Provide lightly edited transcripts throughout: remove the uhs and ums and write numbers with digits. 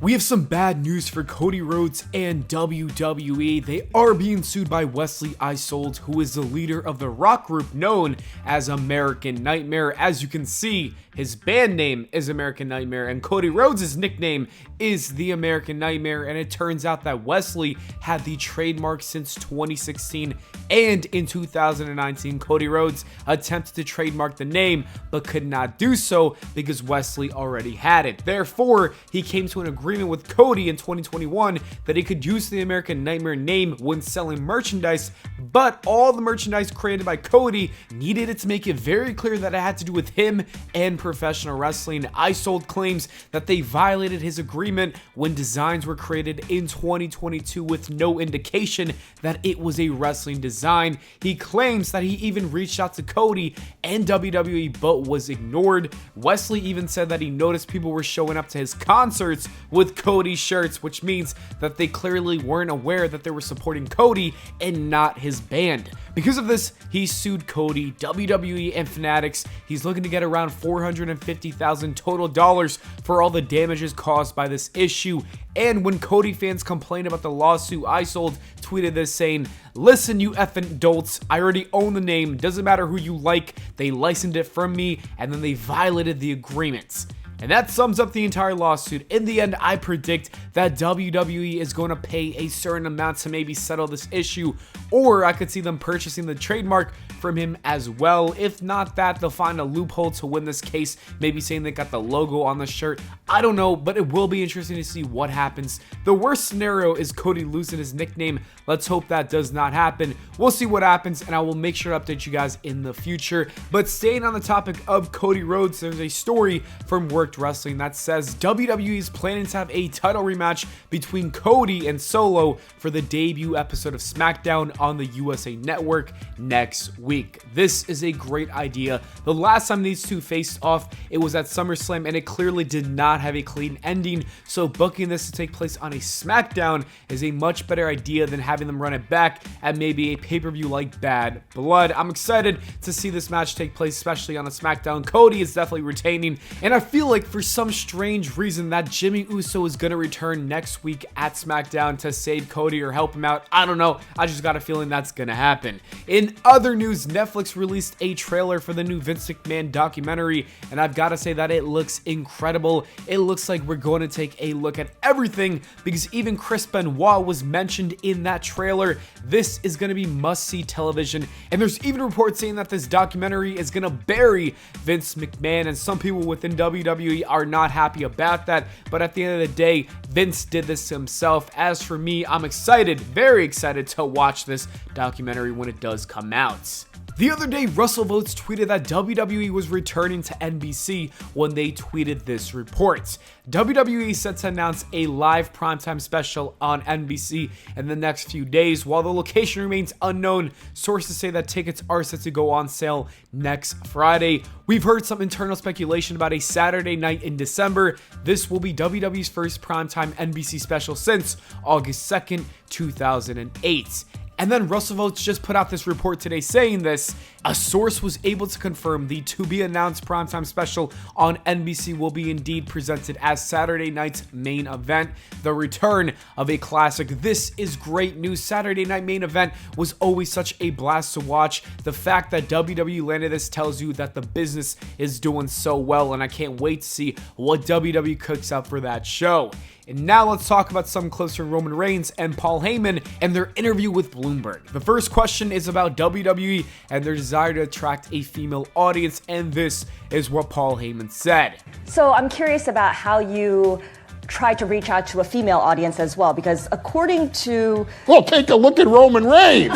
We have some bad news for Cody Rhodes and WWE. They are being sued by Wesley Eisold, who is the leader of the rock group known as American Nightmare. As you can see, his band name is American Nightmare, and Cody Rhodes' nickname is the American Nightmare. And it turns out that Wesley had the trademark since 2016, and in 2019, Cody Rhodes attempted to trademark the name, but could not do so because Wesley already had it. Therefore, he came to an agreement with Cody in 2021 that he could use the American Nightmare name when selling merchandise, but all the merchandise created by Cody needed it to make it very clear that it had to do with him and professional wrestling. Eisold claims that they violated his agreement when designs were created in 2022 with no indication that it was a wrestling design. He claims that he even reached out to Cody and WWE but was ignored. Wesley even said that he noticed people were showing up to his concerts with Cody shirts, which means that they clearly weren't aware that they were supporting Cody and not his band. Because of this, he sued Cody, WWE, and Fanatics. He's looking to get around $450,000 total dollars for all the damages caused by this issue. And when Cody fans complained about the lawsuit, Eisold tweeted this saying, "Listen, you effing dolts, I already own the name, doesn't matter who you like, they licensed it from me, and then they violated the agreements." And that sums up the entire lawsuit. In the end, I predict that WWE is going to pay a certain amount to maybe settle this issue, or I could see them purchasing the trademark from him as well. If not that, they'll find a loophole to win this case, maybe saying they got the logo on the shirt. I don't know, but it will be interesting to see what happens. The worst scenario is Cody losing his nickname. Let's hope that does not happen. We'll see what happens, and I will make sure to update you guys in the future. But staying on the topic of Cody Rhodes, there's a story from Worked Wrestling that says WWE is planning to have a title rematch between Cody and Solo for the debut episode of SmackDown on the USA Network next week. This is a great idea. The last time these two faced off, it was at SummerSlam, and it clearly did not have a clean ending, so booking this to take place on a SmackDown is a much better idea than having them run it back at maybe a pay-per-view like Bad Blood. I'm excited to see this match take place, especially on a SmackDown. Cody is definitely retaining, and I feel like for some strange reason that Jimmy Uso is going to return next week at SmackDown to save Cody or help him out. I don't know. I just got a feeling that's going to happen. In other news, Netflix released a trailer for the new Vince McMahon documentary, and I've got to say that it looks incredible. It looks like we're going to take a look at everything because even Chris Benoit was mentioned in that trailer. This is going to be must-see television, and there's even reports saying that this documentary is going to bury Vince McMahon, and some people within WWE are not happy about that, but at the end of the day, Vince did this himself. As for me, I'm excited, very excited to watch this documentary when it does come out. The other day, Russell Votes tweeted that WWE was returning to NBC when they tweeted this report. WWE is set to announce a live primetime special on NBC in the next few days. While the location remains unknown, sources say that tickets are set to go on sale next Friday. We've heard some internal speculation about a Saturday night in December. This will be WWE's first primetime NBC special since August 2nd, 2008. And then Russell Votes just put out this report today saying this. A source was able to confirm the to-be-announced primetime special on NBC will be indeed presented as Saturday night's main event, the return of a classic. This is great news. Saturday night main event was always such a blast to watch. The fact that WWE landed this tells you that the business is doing so well, and I can't wait to see what WWE cooks up for that show. And now let's talk about something close to Roman Reigns and Paul Heyman and their interview with Bloomberg. The first question is about WWE and their desire to attract a female audience, and this is what Paul Heyman said. So I'm curious about how you try to reach out to a female audience as well, because according to... Well, take a look at Roman Reigns.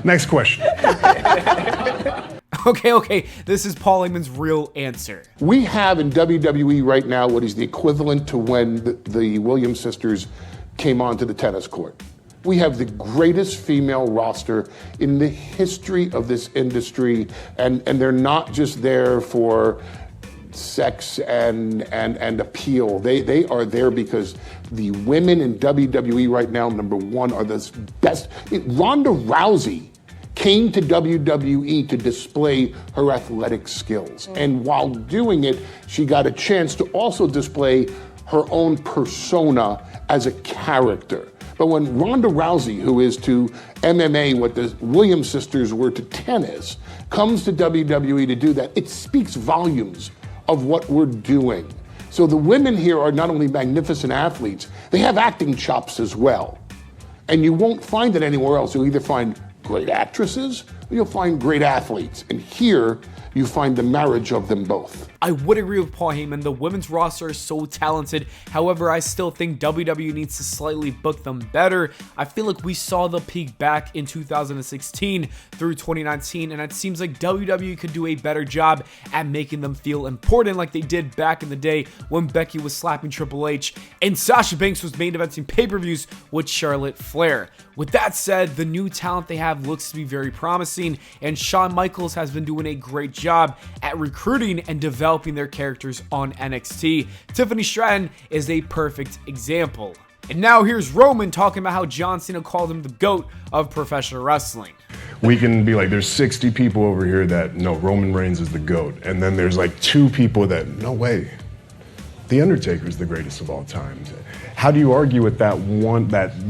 Next question. Okay, this is Paul Heyman's real answer. We have in WWE right now what is the equivalent to when the Williams sisters came onto the tennis court. We have the greatest female roster in the history of this industry, and they're not just there for sex and appeal. They are there because the women in WWE right now, number one, are the best. Ronda Rousey came to WWE to display her athletic skills. And while doing it, she got a chance to also display her own persona as a character. But when Ronda Rousey, who is to MMA what the Williams sisters were to tennis, comes to WWE to do that, it speaks volumes of what we're doing. So the women here are not only magnificent athletes, they have acting chops as well. And you won't find it anywhere else. You'll either find great actresses or you'll find great athletes. And here you find the marriage of them both. I would agree with Paul Heyman. The women's roster is so talented. However, I still think WWE needs to slightly book them better. I feel like we saw the peak back in 2016 through 2019, and it seems like WWE could do a better job at making them feel important like they did back in the day when Becky was slapping Triple H and Sasha Banks was main eventing pay-per-views with Charlotte Flair. With that said, the new talent they have looks to be very promising, and Shawn Michaels has been doing a great job at recruiting and developing their characters on NXT. Tiffany Stratton is a perfect example. And now here's Roman talking about how John Cena called him the GOAT of professional wrestling. We can be like, there's 60 people over here that no, Roman Reigns is the GOAT. And then there's like 2 people that, no way, The Undertaker's the greatest of all time. How do you argue with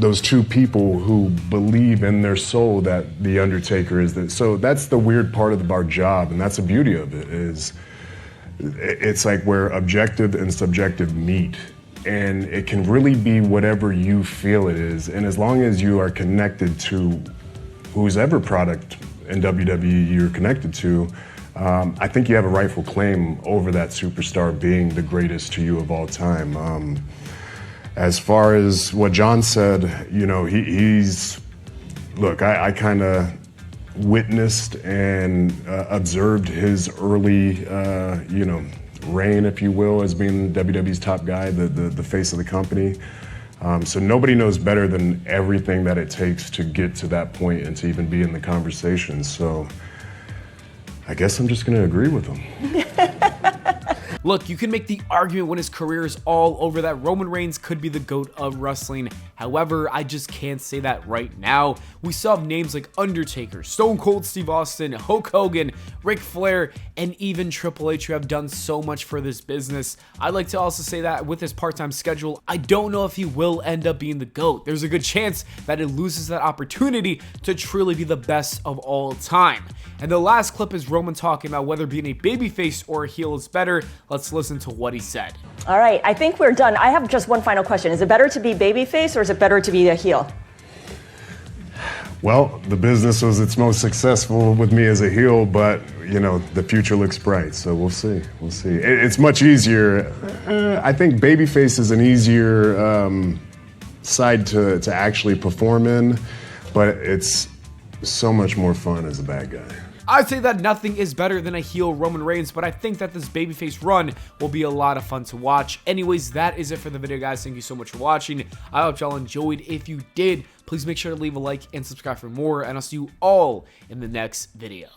those 2 people who believe in their soul that The Undertaker is the, so that's the weird part of our job, and that's the beauty of it, is it's like where objective and subjective meet. And it can really be whatever you feel it is. And as long as you are connected to whoever product in WWE you're connected to, I think you have a rightful claim over that superstar being the greatest to you of all time. As far as what John said, you know, look, I kind of witnessed and observed his early, reign, if you will, as being WWE's top guy, the face of the company. So nobody knows better than everything that it takes to get to that point and to even be in the conversation. So I guess I'm just going to agree with him. Look, you can make the argument when his career is all over that Roman Reigns could be the GOAT of wrestling. However, I just can't say that right now. We still have names like Undertaker, Stone Cold Steve Austin, Hulk Hogan, Ric Flair, and even Triple H who have done so much for this business. I'd like to also say that with his part-time schedule, I don't know if he will end up being the GOAT. There's a good chance that it loses that opportunity to truly be the best of all time. And the last clip is Roman talking about whether being a babyface or a heel is better. Let's listen to what he said. All right, I think we're done. I have just one final question. Is it better to be babyface or is it better to be a heel? Well, the business was its most successful with me as a heel, but, you know, the future looks bright, so we'll see. We'll see. It's much easier. I think babyface is an easier side to actually perform in, but it's so much more fun as a bad guy. I'd say that nothing is better than a heel Roman Reigns, but I think that this babyface run will be a lot of fun to watch. Anyways, that is it for the video, guys. Thank you so much for watching. I hope y'all enjoyed. If you did, please make sure to leave a like and subscribe for more, and I'll see you all in the next video.